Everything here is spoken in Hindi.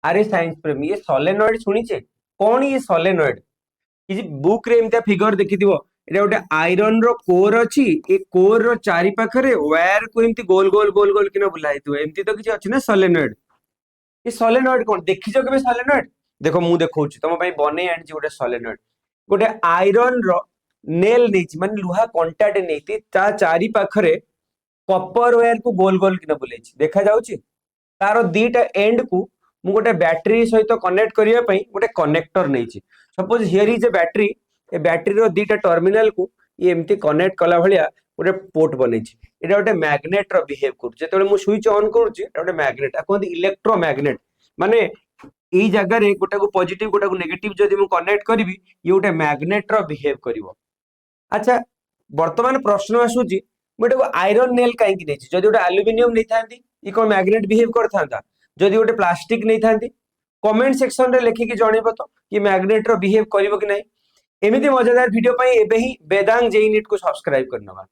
अरे साइंस प्रेमी ये सोलेनॉइड शुणिचे कौन ये सोलेनॉइड किसी बुक रे एमता फिगर देखिथिबो एटा गोटे आयरन रो कोर अछि ए कोर रो चारि पाखरे वायर को एमती गोल गोल गोल गोल किना बुला हेतु एमती तो किछि अछि ना सोलेनॉइड। ये सोलेनॉइड कौन देखिଛ केबे सोलेनॉइड देखो मु देखौछि तम पई बनै आनछि गोटे सोलेनॉइड गोटे आयरन रो नेल नेछि माने लुहा कंटाटे नेति ता चारि पाखरे कॉपर वायर को गोल गोल किना बुलेछि देखा जाउछि तार दीटा एंड को मु गोटे बैटरी सहित कनेक्ट करिया पई गोटे कनेक्टर नेछि suppose here is a battery a battery रो दीटा टर्मिनल को ये एमती कनेक्ट कला भलिया गोटे पोर्ट बनेछि एटा गोटे मैग्नेट रो बिहेव कर जेतेबेले मु स्विच ऑन करूछि एटा गोटे मैग्नेट आ कोन इलेक्ट्रोमैग्नेट माने एई जगह रे गोटा को पॉजिटिव गोटा को नेगेटिव जदि मु कनेक्ट करबी ये गोटे मैग्नेट रो बिहेव करिवो। अच्छा वर्तमान प्रश्न आसुची गोटे आयरन नेल कहीं नहीं जदि गोटे एल्युमिनियम नहीं था ये कौन मैग्नेट बिहेव करता जदि गोटे प्लास्टिक नहीं था कमेंट सेक्शन रे लिखिकी जनइब तो कि मैग्नेट रो बिहेव करिवो कि नहीं। एमिति मजेदार वीडियो पाई एबे ही वेदांग जेई नीट को सब्सक्राइब करनवा।